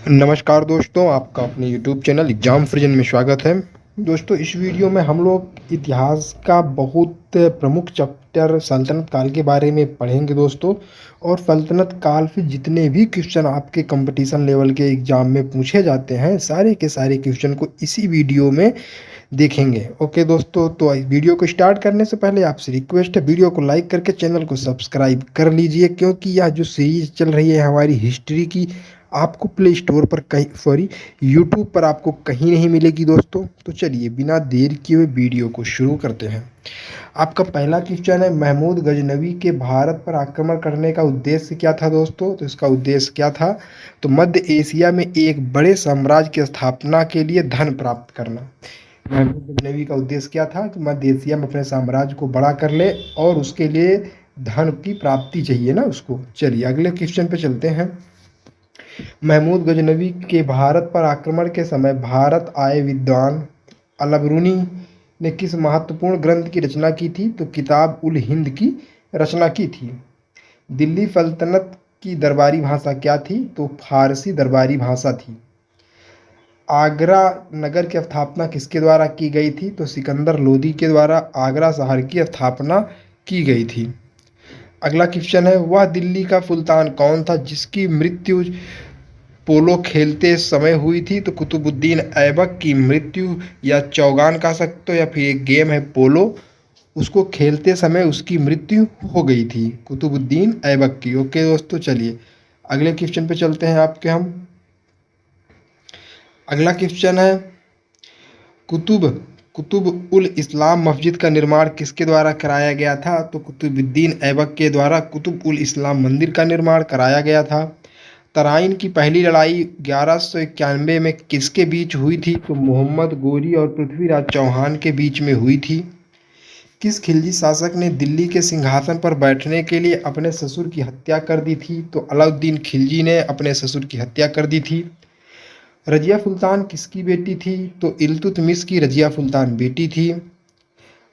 नमस्कार दोस्तों, आपका अपने YouTube चैनल एग्जाम फ्रिजन में स्वागत है। दोस्तों, इस वीडियो में हम लोग इतिहास का बहुत प्रमुख चैप्टर सल्तनत काल के बारे में पढ़ेंगे दोस्तों। और सल्तनत काल से जितने भी क्वेश्चन आपके कंपटीशन लेवल के एग्ज़ाम में पूछे जाते हैं, सारे के सारे क्वेश्चन को इसी वीडियो में देखेंगे। ओके दोस्तों, तो वीडियो को स्टार्ट करने से पहले आपसे रिक्वेस्ट है, वीडियो को लाइक करके चैनल को सब्सक्राइब कर लीजिए, क्योंकि यह जो सीरीज चल रही है हमारी हिस्ट्री की, आपको प्ले स्टोर पर कहीं यूट्यूब पर आपको कहीं नहीं मिलेगी दोस्तों। तो चलिए बिना देर किए हुए वीडियो को शुरू करते हैं। आपका पहला क्वेश्चन है, महमूद गजनवी के भारत पर आक्रमण करने का उद्देश्य क्या था दोस्तों? तो इसका उद्देश्य क्या था? तो मध्य एशिया में एक बड़े साम्राज्य की स्थापना के लिए धन प्राप्त करना। महमूद गजनवी का उद्देश्य क्या था कि मध्य एशिया में अपने साम्राज्य को बड़ा कर ले, और उसके लिए धन की प्राप्ति चाहिए ना उसको। चलिए अगले क्वेश्चन पे चलते हैं। महमूद गजनवी के भारत पर आक्रमण के समय भारत आए विद्वान अलबरूनी ने किस महत्वपूर्ण ग्रंथ की रचना की थी? तो किताब उल हिंद की रचना की थी। दिल्ली सल्तनत की दरबारी भाषा क्या थी? तो फारसी दरबारी भाषा थी। आगरा नगर की स्थापना किसके द्वारा की गई थी? तो सिकंदर लोदी के द्वारा आगरा शहर की स्थापना की गई थी। अगला क्वेश्चन है, वह दिल्ली का सुल्तान कौन था जिसकी मृत्यु पोलो खेलते समय हुई थी? तो कुतुबुद्दीन ऐबक की मृत्यु, या चौगान कह सकते हो, या फिर एक गेम है पोलो, उसको खेलते समय उसकी मृत्यु हो गई थी, कुतुबुद्दीन ऐबक की। ओके दोस्तों, चलिए अगले क्वेश्चन पे चलते हैं आपके हम। अगला क्वेश्चन है, कुतुब कुतुब उल इस्लाम मस्जिद का निर्माण किसके द्वारा कराया गया था? तो कुतुबुद्दीन ऐबक के द्वारा कुतुब उल इस्लाम मंदिर का निर्माण कराया गया था। तराइन की पहली लड़ाई 1191 में किसके बीच हुई थी? तो मोहम्मद गोरी और पृथ्वीराज चौहान के बीच में हुई थी। किस खिलजी शासक ने दिल्ली के सिंहासन पर बैठने के लिए अपने ससुर की हत्या कर दी थी? तो अलाउद्दीन खिलजी ने अपने ससुर की हत्या कर दी थी। रजिया सुल्तान किसकी बेटी थी? तो इल्तुतमिश की रजिया सुल्तान बेटी थी।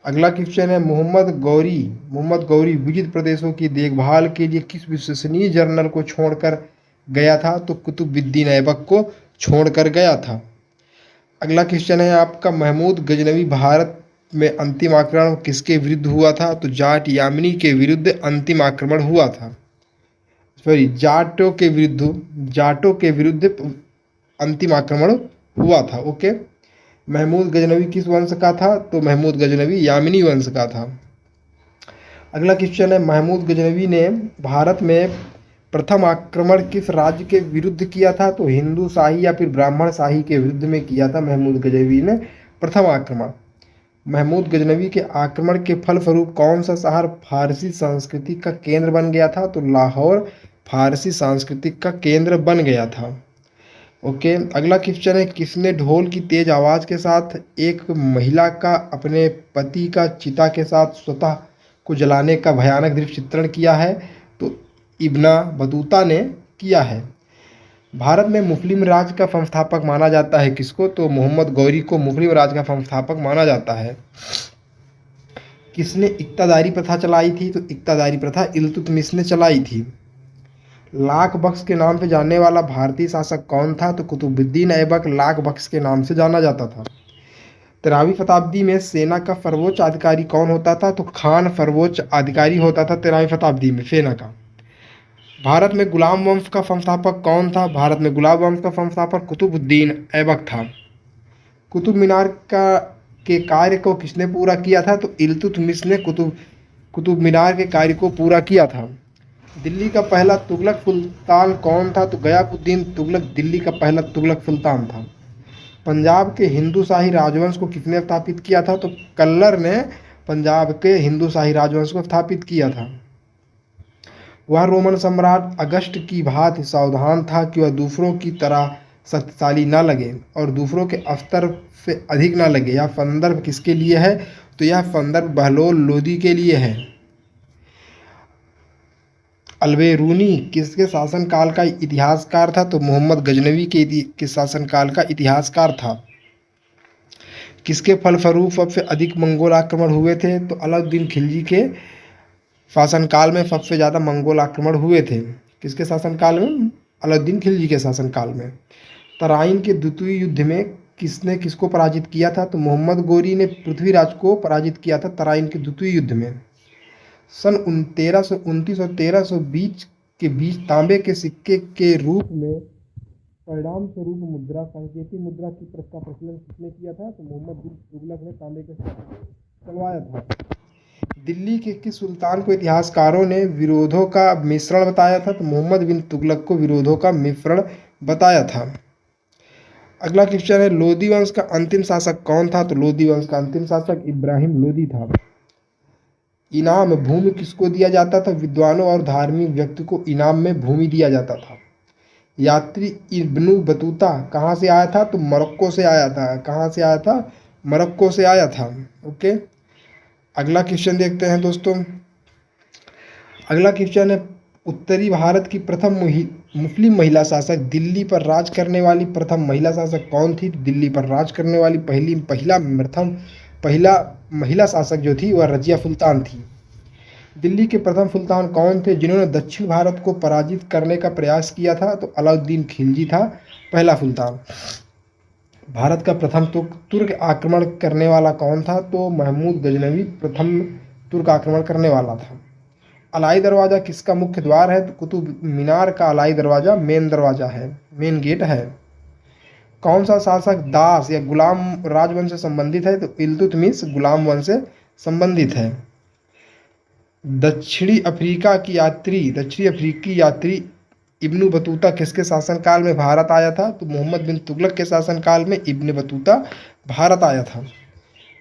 अगला क्वेश्चन है, मोहम्मद गौरी विविध प्रदेशों की देखभाल के लिए किस विश्वसनीय जनरल को छोड़कर गया था? तो कुतुबुद्दीन ऐबक को छोड़कर गया था। अगला क्वेश्चन है आपका, महमूद गजनवी भारत में अंतिम आक्रमण किसके विरुद्ध हुआ था? तो जाट यामिनी के विरुद्ध अंतिम आक्रमण हुआ था। सॉरी, जाटों के विरुद्ध अंतिम आक्रमण हुआ था। ओके, महमूद गजनवी किस वंश का था? तो महमूद गजनवी यामिनी वंश का था। अगला क्वेश्चन है, महमूद गजनवी ने भारत में प्रथम आक्रमण किस राज्य के विरुद्ध किया था? तो हिंदू शाही या फिर ब्राह्मण शाही के विरुद्ध में किया था महमूद गजनवी ने प्रथम आक्रमण। महमूद गजनवी के आक्रमण के फलस्वरूप कौन सा शहर फारसी संस्कृति का केंद्र बन गया था? तो लाहौर फारसी सांस्कृतिक का केंद्र बन गया था। ओके, अगला क्वेश्चन है, किसने ढोल की तेज आवाज़ के साथ एक महिला का अपने पति का चिता के साथ स्वतः को जलाने का भयानक दृश्य चित्रण किया है? तो इब्ना बतूता ने किया है। भारत में मुस्लिम राज का संस्थापक माना जाता है किसको? तो मोहम्मद गौरी को मुस्लिम राज का संस्थापक माना जाता है। किसने इक्तादारी प्रथा चलाई थी? तो इक्तादारी प्रथा इल्तुतमिश ने चलाई थी। लाख बख्श के नाम से जानने वाला भारतीय शासक कौन था? तो कुतुबुद्दीन ऐबक लाख बख्श के नाम से जाना जाता था। 13वीं शताब्दी में सेना का सर्वोच्च अधिकारी कौन होता था? तो खान सर्वोच्च अधिकारी होता था 13वीं शताब्दी में सेना का। भारत में गुलाम वंश का संस्थापक कौन था? भारत में गुलाम वंश का संस्थापक कुतुबुद्दीन ऐबक था। कुतुब मीनार के कार्य को किसने पूरा किया था? तो इल्तुतमिश ने कुतुब मीनार के कार्य को पूरा किया था। दिल्ली का पहला तुगलक सुल्तान कौन था? तो गयासुद्दीन तुगलक दिल्ली का पहला तुगलक सुल्तान था। पंजाब के हिंदू शाही राजवंश को किसने स्थापित किया था? तो कल्लर ने पंजाब के हिंदू शाही राजवंश को स्थापित किया था। वह रोमन सम्राट अगस्ट की भांति सावधान था कि वह दूसरों की तरह शक्तिशाली न लगे और दूसरों के स्तर से अधिक न लगे। यह संदर्भ किसके लिए है? तो यह संदर्भ बहलोल लोदी के लिए है। अल्बेरूनी किसके शासनकाल का इतिहासकार था? तो मोहम्मद गजनवी के शासनकाल का इतिहासकार था। किसके फलस्वरूप सबसे अधिक मंगोल आक्रमण हुए थे? तो अलाउद्दीन खिलजी के शासनकाल में सबसे ज़्यादा मंगोल आक्रमण हुए थे। किसके शासनकाल में? अलाउद्दीन खिलजी के शासनकाल में। तराइन के द्वितीय युद्ध में किसने किसको पराजित किया था? तो मोहम्मद गोरी ने पृथ्वीराज को पराजित किया था तराइन के द्वितीय युद्ध में। सन 1329 और 1320 के बीच तांबे के सिक्के के रूप में परिणाम स्वरूप मुद्रा सांकेतिक मुद्रा की का प्रचलन किसने किया था? तो मोहम्मद बिन तुगलक ने तांबे के सिक्के चलवाया था। दिल्ली के किस सुल्तान को इतिहासकारों ने विरोधों का मिश्रण बताया था? तो मोहम्मद बिन तुगलक को विरोधों का मिश्रण बताया था। अगला क्वेश्चन है, लोदी वंश का अंतिम शासक कौन था? तो लोदी वंश का अंतिम शासक इब्राहिम लोदी था। इनाम भूमि किसको दिया जाता था? विद्वानों और धार्मिक व्यक्ति को इनाम में भूमि दिया जाता था। यात्री इब्नु बतूता कहाँ से आया था? तो मोरक्को से आया था। कहाँ से आया था? मोरक्को से आया था। ओके, अगला क्वेश्चन देखते हैं दोस्तों। अगला क्वेश्चन है, उत्तरी भारत की प्रथम मुस्लिम महिला शासक, दिल्ली पर राज करने वाली प्रथम महिला शासक कौन थी? दिल्ली पर राज करने वाली पहला महिला शासक जो थी वह रजिया सुल्तान थी। दिल्ली के प्रथम सुल्तान कौन थे जिन्होंने दक्षिण भारत को पराजित करने का प्रयास किया था? तो अलाउद्दीन खिलजी था पहला सुल्तान। भारत का प्रथम तुर्क आक्रमण करने वाला कौन था? तो महमूद गजनवी प्रथम तुर्क आक्रमण करने वाला था। अलाई दरवाज़ा किसका मुख्य द्वार है? तो कुतुब मीनार का अलाई दरवाज़ा मेन दरवाज़ा है, मेन गेट है। कौन सा शासक दास या गुलाम राजवंश से संबंधित है? तो इल्तुतमिश गुलाम वंश से संबंधित है। दक्षिणी अफ्रीकी यात्री इब्नु बतूता किसके शासनकाल में भारत आया था? तो मोहम्मद बिन तुगलक के शासनकाल में इब्न बतूता भारत आया था।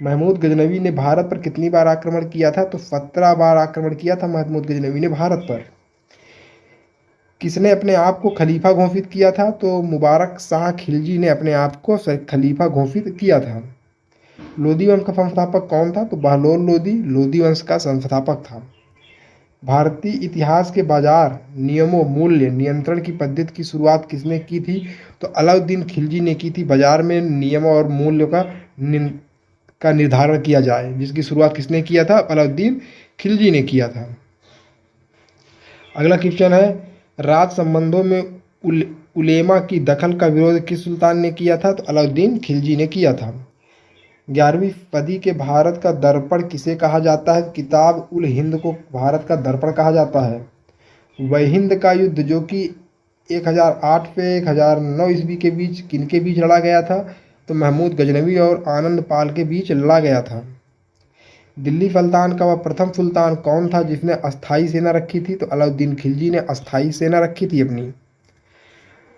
महमूद गजनवी ने भारत पर कितनी बार आक्रमण किया था? तो 17 बार आक्रमण किया था महमूद गजनवी ने भारत पर। किसने अपने आप को खलीफा घोषित किया था? तो मुबारक शाह खिलजी ने अपने आप को खलीफा घोषित किया था। लोदी वंश का संस्थापक कौन था? तो बहलोल लोदी लोदी वंश का संस्थापक था। भारतीय इतिहास के बाजार नियमों मूल्य नियंत्रण की पद्धति की शुरुआत किसने की थी? तो अलाउद्दीन खिलजी ने की थी। बाजार में नियमों और मूल्यों का निर्धारण किया जाए, जिसकी शुरुआत किसने किया था? अलाउद्दीन खिलजी ने किया था। अगला क्वेश्चन है, राज संबंधों में उलेमा की दखल का विरोध किस सुल्तान ने किया था? तो अलाउद्दीन खिलजी ने किया था। 11वीं सदी के भारत का दर्पण किसे कहा जाता है? किताब उल हिंद को भारत का दर्पण कहा जाता है। वहिंद का युद्ध जो कि 1008 से 1009 ईस्वी के बीच किनके बीच लड़ा गया था? तो महमूद गजनवी और आनंद पाल के बीच लड़ा गया था। दिल्ली सुल्तान का वह प्रथम सुल्तान कौन था जिसने अस्थायी सेना रखी थी? तो अलाउद्दीन खिलजी ने अस्थायी सेना रखी थी अपनी।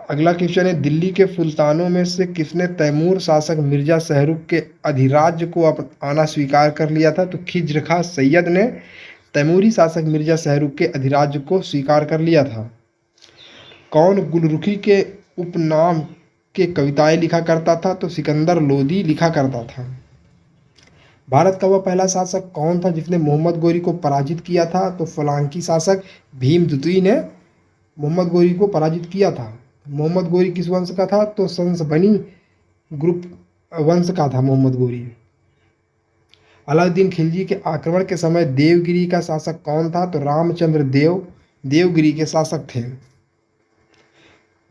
अगला क्वेश्चन है, दिल्ली के सुल्तानों में से किसने तैमूर शासक मिर्जा शहरुख के अधिराज्य को आना स्वीकार कर लिया था? तो खिज्र खां सैयद ने तैमूरी शासक मिर्जा शहरुख के अधिराज्य को स्वीकार कर लिया था। कौन गुलरुखी के उपनाम के कविताएं लिखा करता था? तो सिकंदर लोदी लिखा करता था। भारत का वह पहला शासक कौन था जिसने मोहम्मद गोरी को पराजित किया था? तो सोलंकी शासक भीम द्वितीय ने मोहम्मद गोरी को पराजित किया था। मोहम्मद गोरी किस वंश का था? तो सनसबनी ग्रुप वंश का था मोहम्मद गोरी। अलाउद्दीन खिलजी के आक्रमण के समय देवगिरी का शासक कौन था? तो रामचंद्र देवगिरी के शासक थे।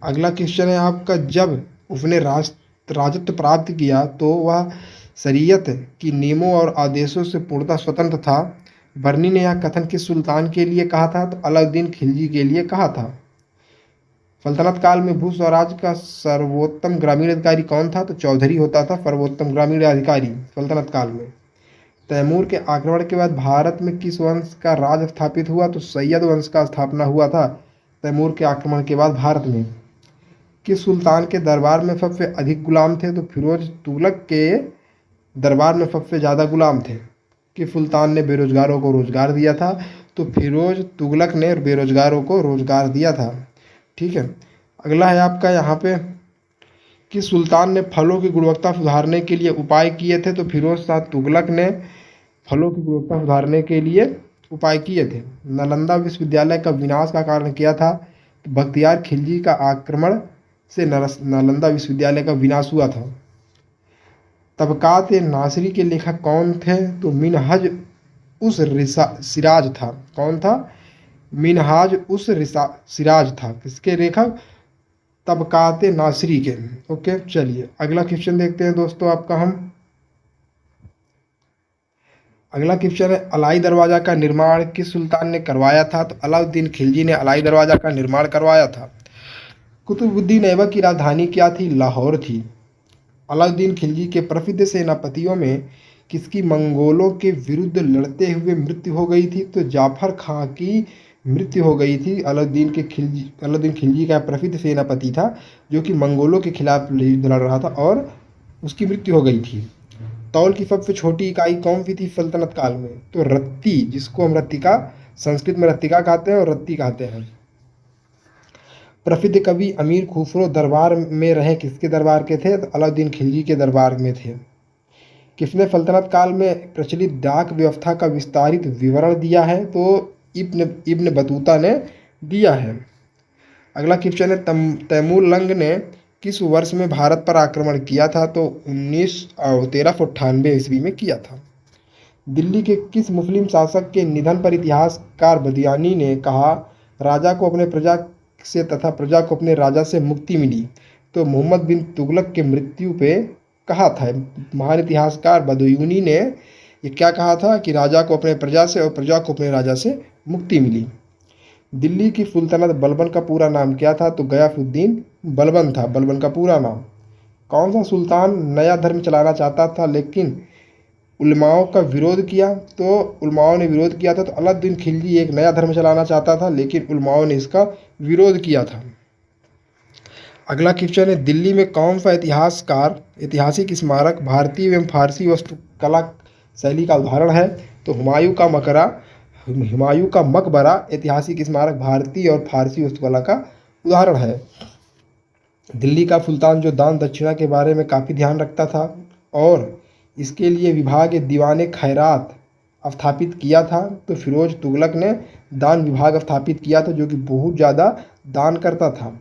अगला क्वेश्चन है आपका, जब उसने राजत्व प्राप्त किया तो वह शरीयत की नियमों और आदेशों से पूर्णतः स्वतंत्र था। बर्नी ने यह कथन किस सुल्तान के लिए कहा था? तो अलाउद्दीन खिलजी के लिए कहा था। सल्तनत काल में भू स्वराज का सर्वोत्तम ग्रामीण अधिकारी कौन था? तो चौधरी होता था सर्वोत्तम ग्रामीण अधिकारी सल्तनत काल में। तैमूर के आक्रमण के बाद भारत में किस वंश का राज स्थापित हुआ? तो सैयद वंश का स्थापना हुआ था तैमूर के आक्रमण के बाद भारत में। किस सुल्तान के दरबार में सबसे अधिक गुलाम थे? तो फिरोज तुगलक के दरबार में सबसे ज़्यादा गुलाम थे। किस सुल्तान ने बेरोजगारों को रोजगार दिया था? तो फिरोज तुगलक ने बेरोजगारों को रोजगार दिया था। ठीक है, अगला है आपका यहाँ पे, किस सुल्तान ने फलों की गुणवत्ता सुधारने के लिए उपाय किए थे? तो फिरोज शाह तुगलक ने फलों की गुणवत्ता सुधारने के लिए उपाय किए थे। नालंदा विश्वविद्यालय का विनाश का कारण क्या था? तो बख्तियार खिलजी का आक्रमण से नालंदा विश्वविद्यालय का विनाश हुआ था। तबकात नासिरी के लेखक कौन थे? तो मिनहज उस सिराज था। कौन था? मिनहाज उस सिराज था। किसके लेखक? तबकात नासरी के। ओके, चलिए अगला क्वेश्चन देखते हैं दोस्तों आपका हम। अगला क्वेश्चन है, अलाई दरवाज़ा का निर्माण किस सुल्तान ने करवाया था? तो अलाउद्दीन खिलजी ने अलाई दरवाज़ा का निर्माण करवाया था। कुतुबुद्दीन ऐबक की राजधानी क्या थी? लाहौर थी। अलाउद्दीन खिलजी के प्रसिद्ध सेनापतियों में किसकी मंगोलों के विरुद्ध लड़ते हुए मृत्यु हो गई थी? तो जाफर खां की मृत्यु हो गई थी। अलाउद्दीन खिलजी का प्रसिद्ध सेनापति था जो कि मंगोलों के खिलाफ युद्ध लड़ रहा था और उसकी मृत्यु हो गई थी। तौल की सबसे छोटी इकाई कौन सी थी सल्तनत काल में? तो रत्ती, जिसको हम रत्तिका, संस्कृत में रत्तिका कहते हैं और रत्ती कहते हैं। प्रसिद्ध कवि अमीर खुसरो दरबार में रहे किसके दरबार के थे? तो अलाउद्दीन खिलजी के दरबार में थे। किसने सल्तनत काल में प्रचलित डाक व्यवस्था का विस्तारित विवरण दिया है? तो इब्न बतूता ने दिया है। अगला क्वेश्चन है, तैमूरलंग ने किस वर्ष में भारत पर आक्रमण किया था? तो 1398 ईस्वी में किया था। दिल्ली के किस मुस्लिम शासक के निधन पर इतिहासकार बदियानी ने कहा, राजा को अपने प्रजा से तथा प्रजा को अपने राजा से मुक्ति मिली? तो मोहम्मद बिन तुगलक के मृत्यु पे कहा था। महान इतिहासकार बदियूनी ने ये क्या कहा था कि राजा को अपने प्रजा से और प्रजा को अपने राजा से मुक्ति मिली। दिल्ली की सुल्तनत बलबन का पूरा नाम क्या था? तो गयासुद्दीन बलबन था बलबन का पूरा नाम। कौन सा सुल्तान नया धर्म चलाना चाहता था लेकिन उलमाओं का विरोध किया? तो उलमाओं ने विरोध किया था। तो अलाउद्दीन खिलजी एक नया धर्म चलाना चाहता था लेकिन उलमाओं ने इसका विरोध किया था। अगला क्वेश्चन है, दिल्ली में कौन सा ऐतिहासिक स्मारक भारतीय एवं फारसी वास्तुकला शैली का उदाहरण है? तो हुमायूं का मकबरा ऐतिहासिक स्मारक भारतीय और फारसी वास्तुकला का उदाहरण है। दिल्ली का सुल्तान जो दान दक्षिणा के बारे में काफ़ी ध्यान रखता था और इसके लिए विभाग दीवाने खैरात स्थापित किया था। तो फिरोज तुगलक ने दान विभाग स्थापित किया था जो कि बहुत ज़्यादा दान करता था।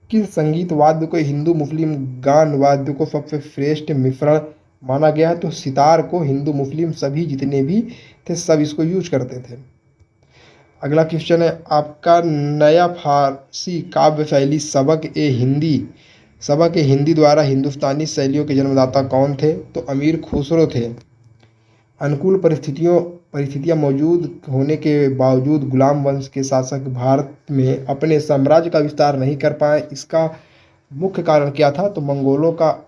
किस संगीत वाद्य को हिंदू मुस्लिम गान वाद्य को सबसे श्रेष्ठ मिश्रण माना गया है? तो सितार को हिंदू मुस्लिम सभी जितने भी थे सब इसको यूज करते थे। अगला क्वेश्चन है आपका, नया फारसी काव्य शैली सबक ए हिंदी द्वारा हिंदुस्तानी शैलियों के जन्मदाता कौन थे? तो अमीर खुसरो थे। अनुकूल परिस्थितियां मौजूद होने के बावजूद गुलाम वंश के शासक भारत में अपने साम्राज्य का विस्तार नहीं कर पाए, इसका मुख्य कारण क्या था? तो मंगोलों का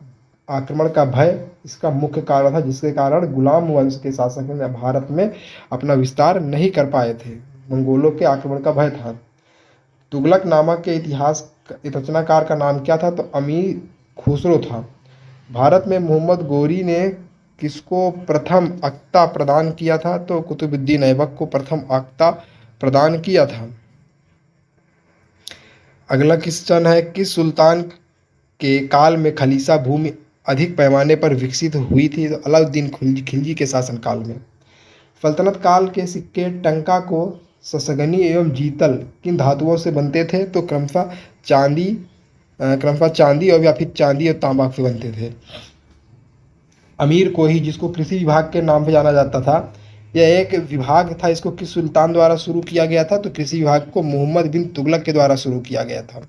आक्रमण का भय इसका मुख्य कारण था, जिसके कारण गुलाम वंश के शासक ने भारत में अपना विस्तार नहीं कर पाए थे। मंगोलों के आक्रमण का भय था। तुगलक नामा के इतिहास रचनाकार का नाम क्या था? तो अमीर खुसरो था। भारत में मोहम्मद गोरी ने किसको प्रथम अख्ता प्रदान किया था? तो कुतुबुद्दीन ऐबक को प्रथम अख्ता प्रदान किया था। अगला क्वेश्चन है, किस सुल्तान के काल में खलीसा भूमि अधिक पैमाने पर विकसित हुई थी? तो अलाउद्दीन खिलजी के शासनकाल में। सल्तनत काल के सिक्के टंका को ससगनी एवं जीतल किन धातुओं से बनते थे? तो क्रमशः चांदी और या फिर चांदी और तांबा से बनते थे। अमीर कोही, जिसको कृषि विभाग के नाम से जाना जाता था, यह एक विभाग था। इसको किस सुल्तान द्वारा शुरू किया गया था? तो कृषि विभाग को मोहम्मद बिन तुगलक के द्वारा शुरू किया गया था।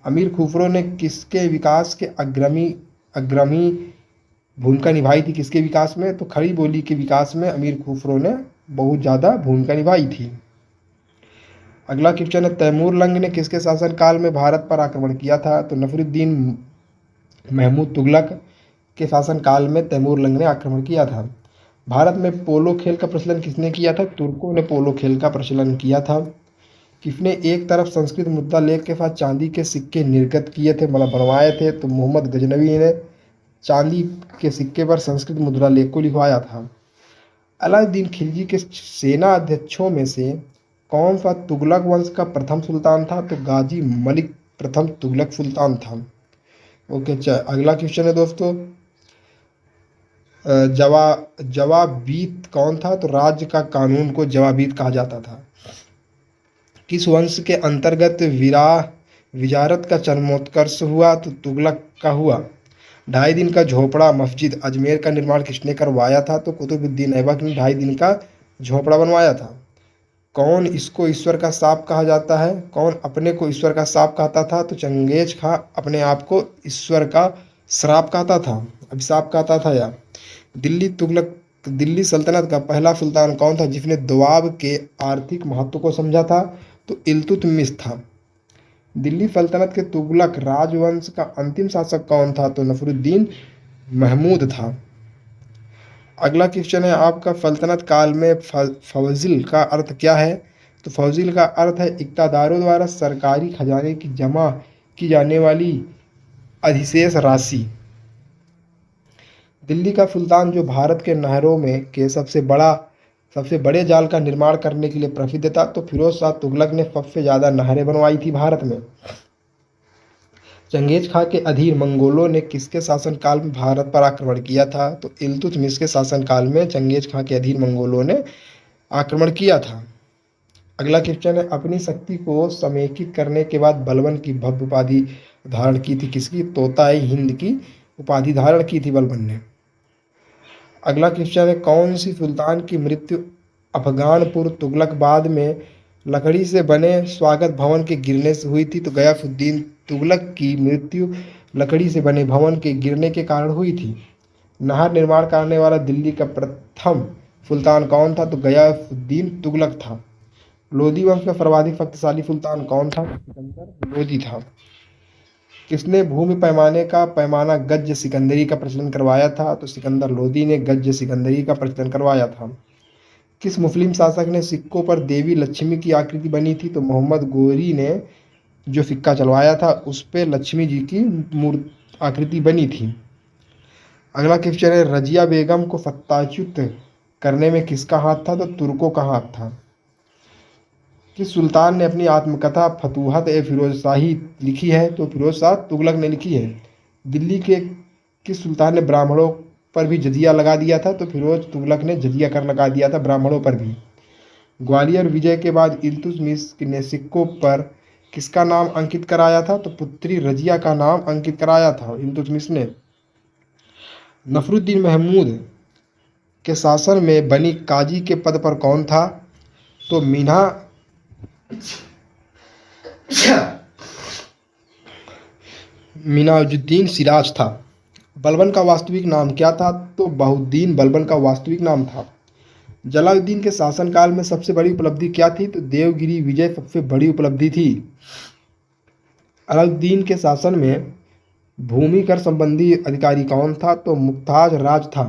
अमीर खुसरो ने किसके विकास के अग्रणी भूमिका निभाई थी? किसके विकास में? तो खड़ी बोली के विकास में अमीर खुसरो ने बहुत ज़्यादा भूमिका निभाई थी। अगला क्वेश्चन है, तैमूरलंग ने किसके शासनकाल में भारत पर आक्रमण किया था? तो नफरुद्दीन महमूद तुगलक के शासनकाल में तैमूरलंग ने आक्रमण किया था। भारत में पोलो खेल का प्रचलन किसने किया था? तुर्कों ने पोलो खेल का प्रचलन किया था। किसने एक तरफ संस्कृत मुद्रा लेख के साथ चांदी के सिक्के निर्गत किए थे, मतलब बनवाए थे? तो मोहम्मद गजनवी ने चांदी के सिक्के पर संस्कृत मुद्रा लेख को लिखवाया था। अलाउद्दीन खिलजी के सेना अध्यक्षों में से कौन सा तुगलक वंश का प्रथम सुल्तान था? तो गाजी मलिक प्रथम तुगलक सुल्तान था। ओके, अगला क्वेश्चन है दोस्तों, जवाबीत कौन था? तो राज्य का कानून को जवाबीत कहा जाता था। किस वंश के अंतर्गत विजारत का जन्मोत्कर्ष हुआ? तो तुगलक का हुआ। 2.5 दिन का झोपड़ा मस्जिद अजमेर का निर्माण किसने करवाया था? तो कुतुबुद्दीन ऐबक ने 2.5 दिन का झोपड़ा बनवाया था। कौन इसको ईश्वर का सांप कहा जाता है? कौन अपने को ईश्वर का सांप कहता था? तो चंगेज खां अपने आप को ईश्वर का श्राप कहता था, अभिशाप कहता था। या दिल्ली सल्तनत का पहला सुल्तान कौन था जिसने दोआब के आर्थिक महत्व को समझा था? तो इल्तुतमिश था। दिल्ली सल्तनत के तुगलक राजवंश का अंतिम शासक कौन था? तो नसरुद्दीन महमूद था। अगला क्वेश्चन है आपका, सल्तनत काल में फवजिल का अर्थ क्या है? तो फवजिल का अर्थ है इक़्तिदारों द्वारा सरकारी खजाने की जमा की जाने वाली अधिशेष राशि। दिल्ली का सुल्तान जो भारत के नहरों में के सबसे बड़े जाल का निर्माण करने के लिए प्रसिद्ध था, तो फिरोज शाह तुगलक ने सबसे ज़्यादा नहरें बनवाई थी भारत में। चंगेज खां के अधीन मंगोलों ने किसके शासनकाल में भारत पर आक्रमण किया था? तो इल्तुतमिश के शासनकाल में चंगेज खां के अधीन मंगोलों ने आक्रमण किया था। अगला क्वेश्चन है, अपनी शक्ति को समेकित करने के बाद बलबन की भव्य उपाधि धारण की थी किसकी? तोताए हिंद की उपाधि धारण की थी बलबन ने। अगला क्वेश्चन है, कौन सी सुल्तान की मृत्यु अफगानपुर तुगलकाबाद में लकड़ी से बने स्वागत भवन के गिरने से हुई थी? तो गयासुद्दीन तुगलक की मृत्यु लकड़ी से बने भवन के गिरने के कारण हुई थी। नहर निर्माण करने वाला दिल्ली का प्रथम सुल्तान कौन था? तो गयासुद्दीन तुगलक था। लोधी वंश का सर्वाधिक शक्तिशाली सुल्तान कौन था? सिकंदर लोधी था। किसने भूमि पैमाने का पैमाना गज सिकंदरी का प्रचलन करवाया था? तो सिकंदर लोधी ने गज सिकंदरी का प्रचलन करवाया था। किस मुस्लिम शासक ने सिक्कों पर देवी लक्ष्मी की आकृति बनी थी? तो मोहम्मद गोरी ने जो सिक्का चलवाया था उस पे लक्ष्मी जी की आकृति बनी थी। अगला क्वेश्चन है, रजिया बेगम को सत्ताच्युत करने में किसका हाथ था? तो तुर्कों का हाथ था। किस सुल्तान ने अपनी आत्मकथा फतूहत ए फिरोज शाही लिखी है? तो फिरोज शाह तुगलक ने लिखी है। दिल्ली के किस सुल्तान ने ब्राह्मणों पर भी जजिया लगा दिया था? तो फिरोज तुगलक ने जजिया कर लगा दिया था ब्राह्मणों पर भी। ग्वालियर विजय के बाद इल्तुतमिश ने सिक्कों पर किसका नाम अंकित कराया था? तो पुत्री रजिया का नाम अंकित कराया था इल्तुतमिश ने। नसरुद्दीन महमूद के शासन में बनी काजी के पद पर कौन था? तो मिनाजुद्दीन सिराज था। बलबन का वास्तविक नाम क्या था? तो बहाउद्दीन बलबन का वास्तविक नाम था। जलालुद्दीन के शासनकाल में सबसे बड़ी उपलब्धि क्या थी? तो देवगिरी विजय सबसे बड़ी उपलब्धि थी। अलाउद्दीन के शासन में भूमि कर संबंधी अधिकारी कौन था? तो मुमताज राज था।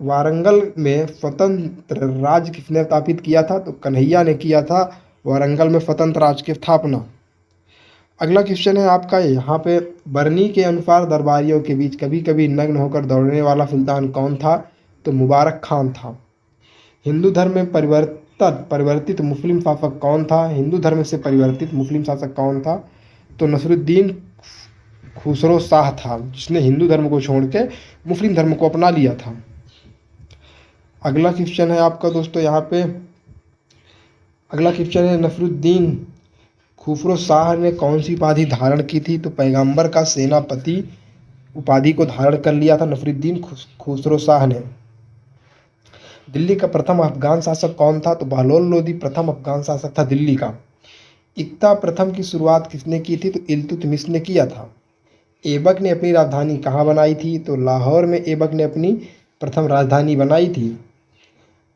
वारंगल में स्वतंत्र राज्य किसने स्थापित किया था? तो कन्हैया ने किया था वारंगल में स्वतंत्र राज्य की स्थापना। अगला क्वेश्चन है आपका, यहाँ पे बरनी के अनुसार दरबारियों के बीच कभी कभी नग्न होकर दौड़ने वाला सुल्तान कौन था? तो मुबारक खान था। हिंदू धर्म में परिवर्तित मुस्लिम शासक कौन था? हिंदू धर्म से परिवर्तित मुस्लिम शासक कौन था? तो नसरुद्दीन खुसरो शाह था, जिसने हिंदू धर्म को छोड़ के मुस्लिम धर्म को अपना लिया था। अगला क्वेश्चन है आपका दोस्तों, यहाँ पे अगला क्वेश्चन है, नसरुद्दीन खुसरो शाह ने कौन सी उपाधि धारण की थी? तो पैगंबर का सेनापति उपाधि को धारण कर लिया था नसरुद्दीन खुसरो शाह ने। दिल्ली का प्रथम अफगान शासक कौन था? तो बहलोल लोदी प्रथम अफगान शासक था दिल्ली का। इक्ता प्रथम की शुरुआत किसने की थी? तो इल्तुतमिश ने किया था। ऐबक ने अपनी राजधानी कहाँ बनाई थी? तो लाहौर में ऐबक ने अपनी प्रथम राजधानी बनाई थी।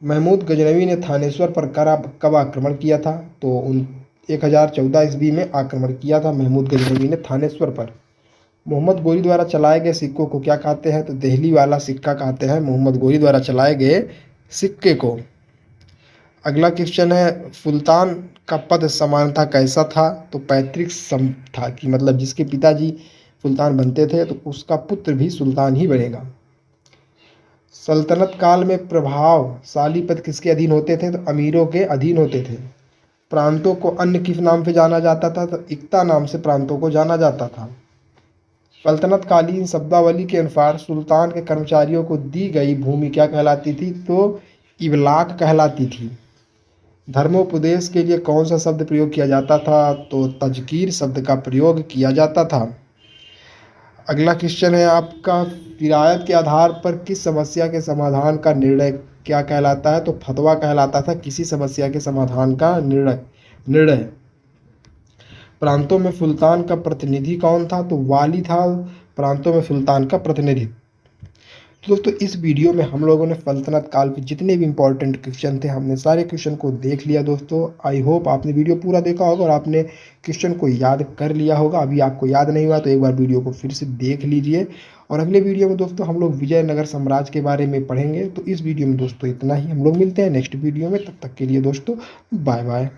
महमूद गजनवी ने थानेश्वर पर कब आक्रमण किया था? तो 1014 ईस्वी में आक्रमण किया था महमूद गजनवी ने थानेश्वर पर। मोहम्मद गोरी द्वारा चलाए गए सिक्कों को क्या कहते हैं? तो दिल्ली वाला सिक्का कहते हैं मोहम्मद गोरी द्वारा चलाए गए सिक्के को। अगला क्वेश्चन है, सुल्तान का पद सामान्यतः कैसा था? तो पैतृक सम था, कि मतलब जिसके पिताजी सुल्तान बनते थे तो उसका पुत्र भी सुल्तान ही बनेगा। सल्तनत काल में प्रभावशाली पद किसके अधीन होते थे? तो अमीरों के अधीन होते थे। प्रांतों को अन्य किस नाम से जाना जाता था? तो इक्ता नाम से प्रांतों को जाना जाता था। सल्तनत कालीन शब्दावली के अनुसार सुल्तान के कर्मचारियों को दी गई भूमि क्या कहलाती थी? तो इबलाक कहलाती थी। धर्मोपदेश के लिए कौन सा शब्द प्रयोग किया जाता था? तो तजकीर शब्द का प्रयोग किया जाता था। अगला क्वेश्चन है आपका, विरायत के आधार पर किस समस्या के समाधान का निर्णय क्या कहलाता है? तो फतवा कहलाता था किसी समस्या के समाधान का निर्णय। प्रांतों में सुल्तान का प्रतिनिधि कौन था? तो वाली था प्रांतों में सुल्तान का प्रतिनिधि। तो दोस्तों इस वीडियो में हम लोगों ने सल्तनत काल के जितने भी इंपॉर्टेंट क्वेश्चन थे हमने सारे क्वेश्चन को देख लिया दोस्तों। आई होप आपने वीडियो पूरा देखा होगा और आपने क्वेश्चन को याद कर लिया होगा। अभी आपको याद नहीं हुआ तो एक बार वीडियो को फिर से देख लीजिए। और अगले वीडियो में दोस्तों हम लोग विजयनगर साम्राज्य के बारे में पढ़ेंगे। तो इस वीडियो में दोस्तों इतना ही, हम लोग मिलते हैं नेक्स्ट वीडियो में। तब तक के लिए दोस्तों बाय बाय।